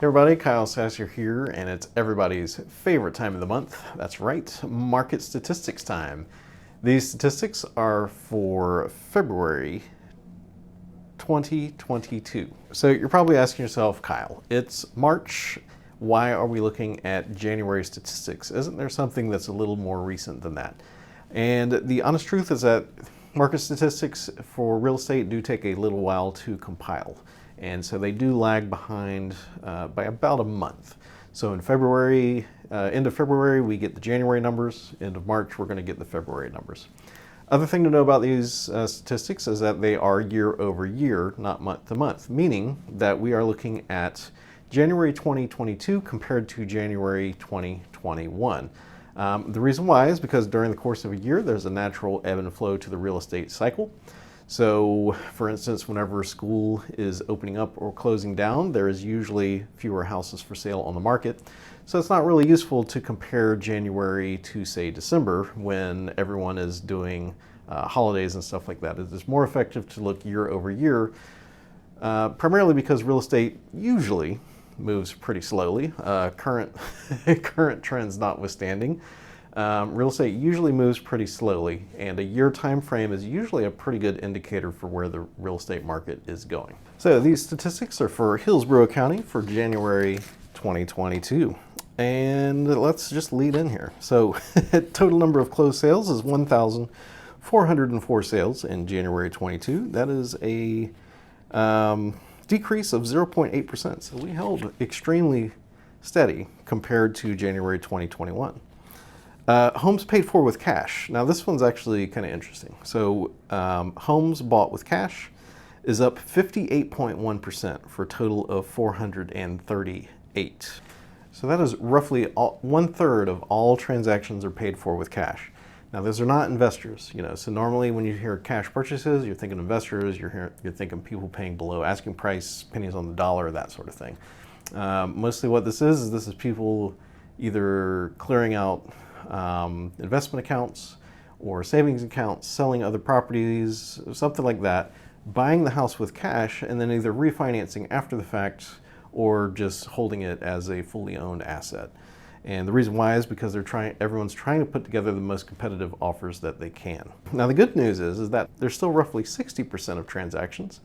Hey everybody, Kyle Sasser here, and it's everybody's favorite time of the month. That's right, market statistics time. These statistics are for February 2022. So you're probably asking yourself, Kyle, it's March. Why are we looking at January statistics? Isn't there something that's a little more recent than that? And the honest truth is that market statistics for real estate do take a little while to compile. And so they do lag behind by about a month. So in February, end of February, we get the January numbers. End of March, we're going to get the February numbers. Other thing to know about these statistics is that they are year over year, not month to month, meaning that we are looking at January 2022 compared to January 2021. The reason why is because during the course of a year, there's a natural ebb and flow to the real estate cycle. So, for instance, whenever school is opening up or closing down, there is usually fewer houses for sale on the market. So it's not really useful to compare January to, say, December when everyone is doing holidays and stuff like that. It is more effective to look year over year, primarily because real estate usually moves pretty slowly, current trends notwithstanding. Real estate usually moves pretty slowly, and a year time frame is usually a pretty good indicator for where the real estate market is going. So these statistics are for Hillsborough County for January 2022. And let's just lead in here. So total number of closed sales is 1,404 sales in January 22. That is a decrease of 0.8%. So we held extremely steady compared to January 2021. Homes paid for with cash. Now this one's actually kind of interesting. So homes bought with cash is up 58.1% for a total of 438. So that is roughly 1/3 of all transactions are paid for with cash. Now those are not investors, so normally when you hear cash purchases, you're thinking investors, you're thinking people paying below asking price, pennies on the dollar, that sort of thing. Mostly what this is people either clearing out investment accounts or savings accounts, selling other properties, something like that, buying the house with cash and then either refinancing after the fact or just holding it as a fully owned asset. And the reason why is because everyone's trying to put together the most competitive offers that they can. Now the good news is that there's still roughly 60% of transactions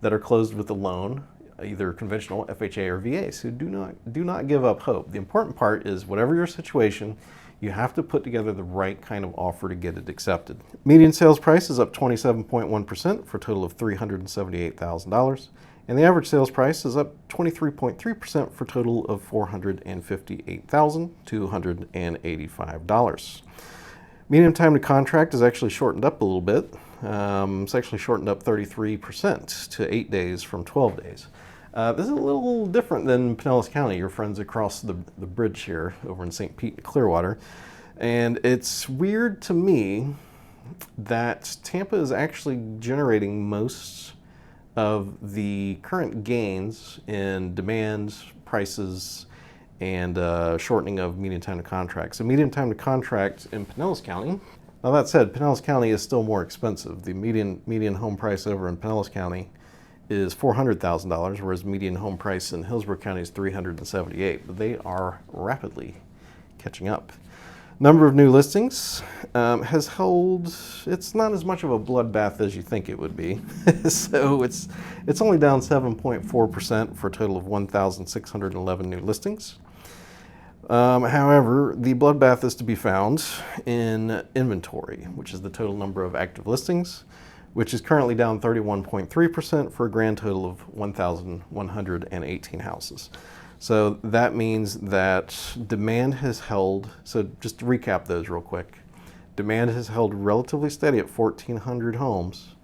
that are closed with a loan, either conventional FHA or VA. So do not give up hope. The important part is whatever your situation, you have to put together the right kind of offer to get it accepted. Median sales price is up 27.1% for a total of $378,000. And the average sales price is up 23.3% for a total of $458,285. Median time to contract is actually shortened up a little bit. It's actually shortened up 33% to 8 days from 12 days. This is a little different than Pinellas County, your friends across the bridge here over in St. Pete and Clearwater. And it's weird to me that Tampa is actually generating most of the current gains in demand, prices, and shortening of median time to contract. So median time to contract in Pinellas County. Now that said, Pinellas County is still more expensive. The median home price over in Pinellas County is $400,000, whereas median home price in Hillsborough County is $378,000. But they are rapidly catching up. Number of new listings has held. It's not as much of a bloodbath as you think it would be. So it's only down 7.4% for a total of 1,611 new listings. However, the bloodbath is to be found in inventory, which is the total number of active listings, which is currently down 31.3% for a grand total of 1,118 houses. So that means that demand has held, so just to recap those real quick, demand has held relatively steady at 1,400 homes,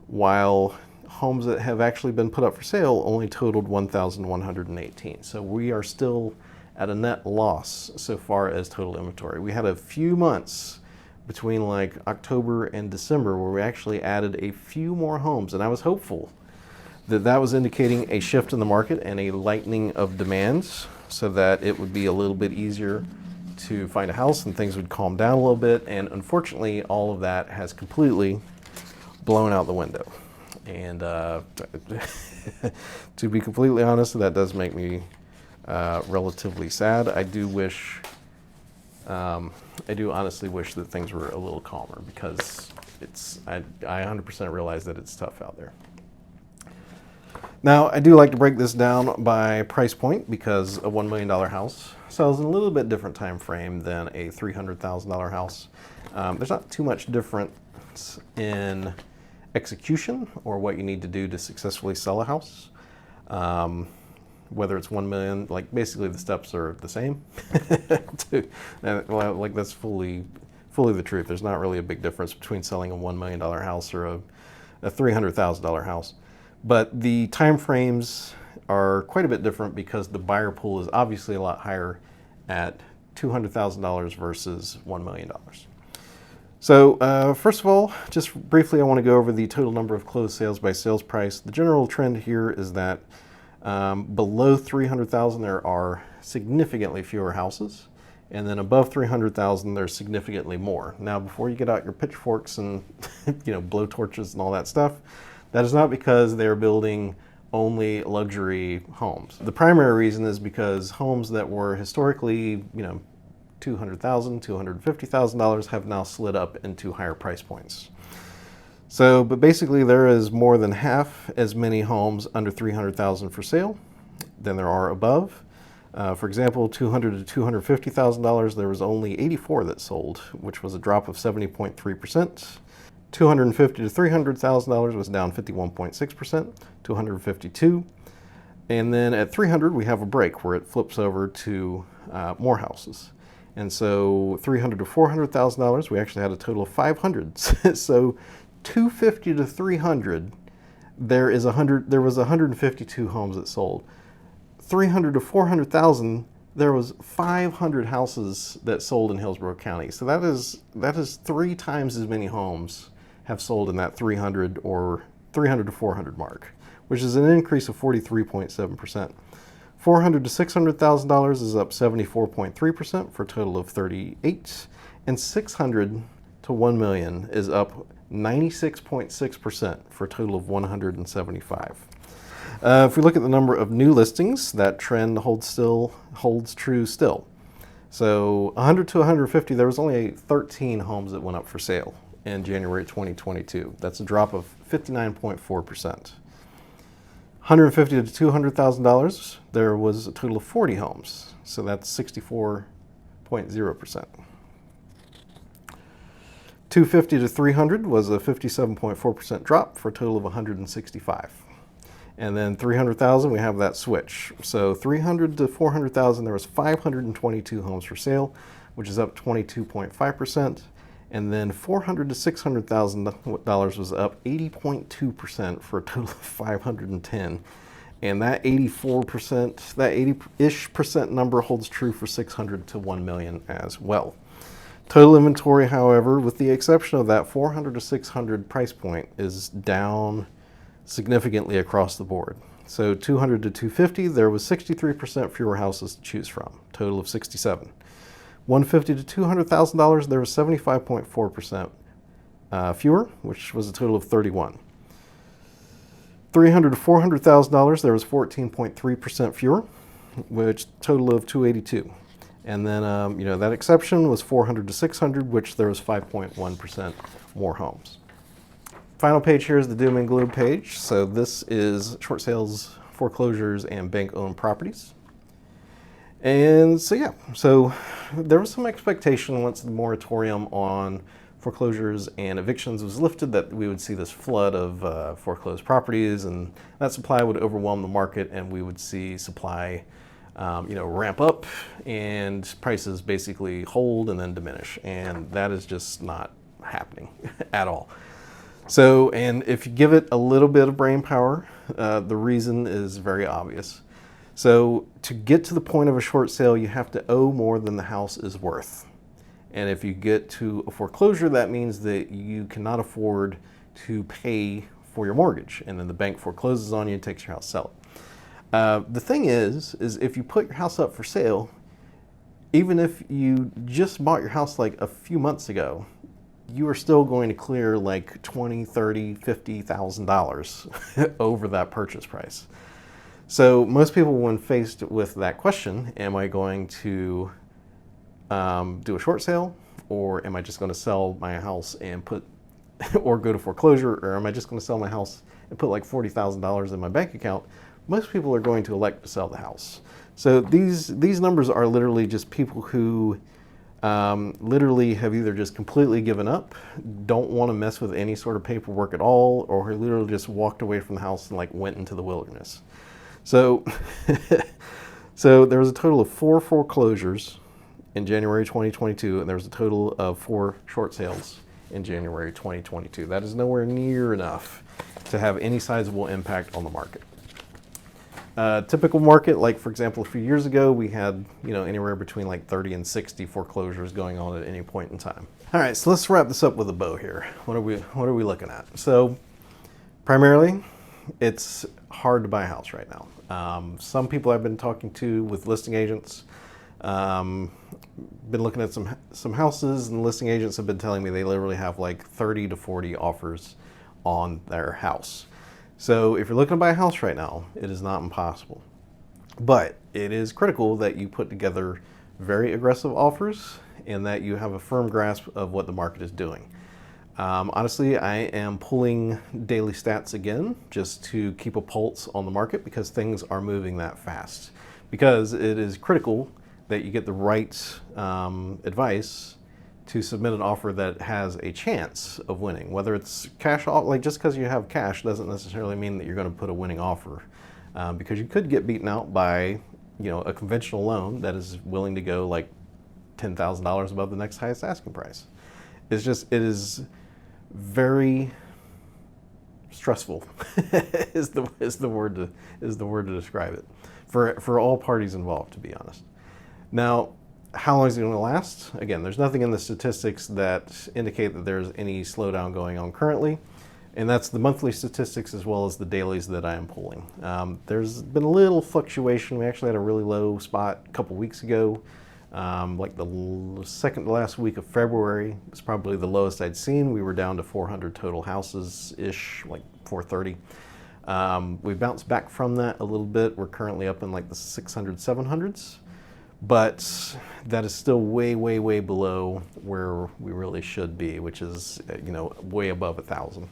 while homes that have actually been put up for sale only totaled 1,118. So we are still at a net loss so far as total inventory. We had a few months between like October and December where we actually added a few more homes, and I was hopeful that was indicating a shift in the market and a lightening of demands so that it would be a little bit easier to find a house and things would calm down a little bit. And unfortunately, all of that has completely blown out the window. And to be completely honest, that does make me relatively sad. I do honestly wish that things were a little calmer, because I 100% realize that it's tough out there. Now, I do like to break this down by price point, because a $1 million house sells in a little bit different time frame than a $300,000 house. There's not too much difference in execution or what you need to do to successfully sell a house. Whether it's 1 million, like basically the steps are the same. Like that's fully the truth. There's not really a big difference between selling a $1 million house or a $300,000 house. But the time frames are quite a bit different, because the buyer pool is obviously a lot higher at $200,000 versus $1 million. So first of all, just briefly, I want to go over the total number of closed sales by sales price. The general trend here is that below $300,000 there are significantly fewer houses, and then above $300,000 there's significantly more. Now, before you get out your pitchforks and blow torches and all that stuff, that is not because they're building only luxury homes. The primary reason is because homes that were historically $200,000, $250,000 have now slid up into higher price points. So, but basically there is more than half as many homes under $300,000 for sale than there are above. For example, $200,000 to $250,000, there was only 84 that sold, which was a drop of 70.3%. $250,000 to $300,000 was down 51.6%, 252. And then at 300, we have a break where it flips over to more houses. And so $300,000 to $400,000, we actually had a total of 500. So $250,000 to $300,000, there was 152 homes that sold. $300,000 to $400,000, there was 500 houses that sold in Hillsborough County. So that is 3 times as many homes have sold in that 300 or 300 to 400 mark, which is an increase of 43.7%. $400,000 to $600,000 is up 74.3% for a total of 38, and $600,000 to $1 million is up 96.6% for a total of 175. If we look at the number of new listings, that trend holds true still. So 100 to 150, there was only 13 homes that went up for sale in January 2022. That's a drop of 59.4%. $150,000 to $200,000, there was a total of 40 homes. So that's 64.0%. $250,000 to $300,000 was a 57.4% drop for a total of 165. And then $300,000, we have that switch. So $300,000 to $400,000, there was 522 homes for sale, which is up 22.5%. And then $400,000 to $600,000 was up 80.2% for a total of 510. And that 84%, that 80-ish% number holds true for $600,000 to $1 million as well. Total inventory, however, with the exception of that $400,000 to $600,000 price point, is down significantly across the board. So $200,000 to $250,000, there was 63% fewer houses to choose from, total of 67. $150,000 to $200,000, there was 75.4% fewer, which was a total of 31. $300,000 to $400,000, there was 14.3% fewer, which total of 282. And then, that exception was $400,000 to $600,000, which there was 5.1% more homes. Final page here is the doom and gloom page. So this is short sales, foreclosures, and bank-owned properties. And so there was some expectation once the moratorium on foreclosures and evictions was lifted that we would see this flood of foreclosed properties, and that supply would overwhelm the market, and we would see supply ramp up and prices basically hold and then diminish. And that is just not happening at all. So, and if you give it a little bit of brain power, the reason is very obvious. So to get to the point of a short sale, you have to owe more than the house is worth. And if you get to a foreclosure, that means that you cannot afford to pay for your mortgage. And then the bank forecloses on you and takes your house, sell it. The thing is if you put your house up for sale, even if you just bought your house like a few months ago, you are still going to clear like $20, $30, $50,000 over that purchase price. So most people, when faced with that question, am I going to do a short sale, or am I just going to sell my house and put, or go to foreclosure, or am I just going to sell my house and put like $40,000 in my bank account? Most people are going to elect to sell the house. So these numbers are literally just people who literally have either just completely given up, don't want to mess with any sort of paperwork at all, or who literally just walked away from the house and like went into the wilderness. So, so there was a total of 4 foreclosures in January 2022, and there was a total of 4 short sales in January 2022. That is nowhere near enough to have any sizable impact on the market. Typical market, like for example, a few years ago, we had anywhere between like 30 and 60 foreclosures going on at any point in time. All right, so let's wrap this up with a bow here. What are we looking at? So primarily, it's hard to buy a house right now. Some people I've been talking to with listing agents, been looking at some houses, and listing agents have been telling me they literally have like 30 to 40 offers on their house. So if you're looking to buy a house right now, it is not impossible. But it is critical that you put together very aggressive offers and that you have a firm grasp of what the market is doing. Honestly, I am pulling daily stats again just to keep a pulse on the market, because things are moving that fast. Because it is critical that you get the right advice to submit an offer that has a chance of winning. Whether it's cash, like just because you have cash doesn't necessarily mean that you're going to put a winning offer, because you could get beaten out by a conventional loan that is willing to go like $10,000 above the next highest asking price. It is very stressful is the word to describe it for all parties involved, to be honest. Now, how long is it going to last? Again, there's nothing in the statistics that indicate that there's any slowdown going on currently, and that's the monthly statistics as well as the dailies that I am pulling. There's been a little fluctuation. We actually had a really low spot a couple weeks ago. Like the second to last week of February was probably the lowest I'd seen. We were down to 400 total houses-ish, like 430. We bounced back from that a little bit. We're currently up in like the 600, 700s. But that is still way, way, way below where we really should be, which is, way above 1,000.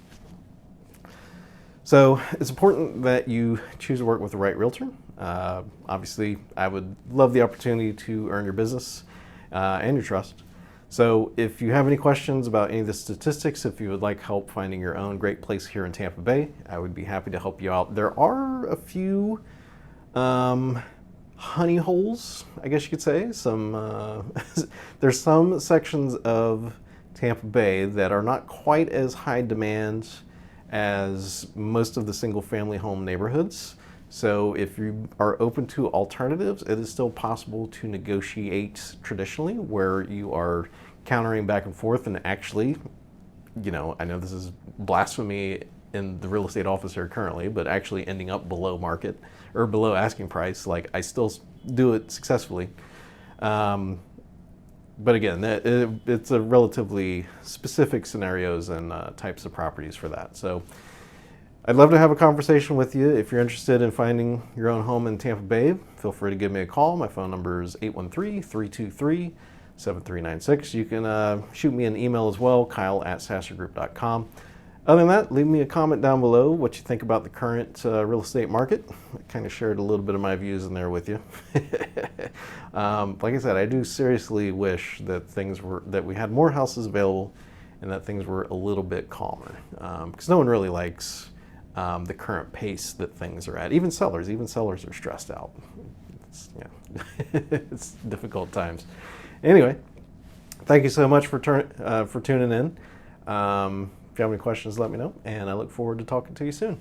So it's important that you choose to work with the right realtor. Obviously, I would love the opportunity to earn your business and your trust. So if you have any questions about any of the statistics, if you would like help finding your own great place here in Tampa Bay, I would be happy to help you out. There are a few honey holes, I guess you could say. There's some sections of Tampa Bay that are not quite as high demand as most of the single family home neighborhoods. So if you are open to alternatives, it is still possible to negotiate traditionally, where you are countering back and forth and actually, I know this is blasphemy in the real estate office here currently, but actually ending up below market or below asking price. Like, I still do it successfully. But again, it's a relatively specific scenarios and types of properties for that. So I'd love to have a conversation with you. If you're interested in finding your own home in Tampa Bay, feel free to give me a call. My phone number is 813-323-7396. You can shoot me an email as well, kyle@sassergroup.com. Other than that, leave me a comment down below what you think about the current real estate market. I kind of shared a little bit of my views in there with you. Like I said, I do seriously wish that we had more houses available and that things were a little bit calmer, because no one really likes the current pace that things are at. Even sellers are stressed out. It's difficult times. Anyway, thank you so much for tuning in. If you have any questions, let me know, and I look forward to talking to you soon.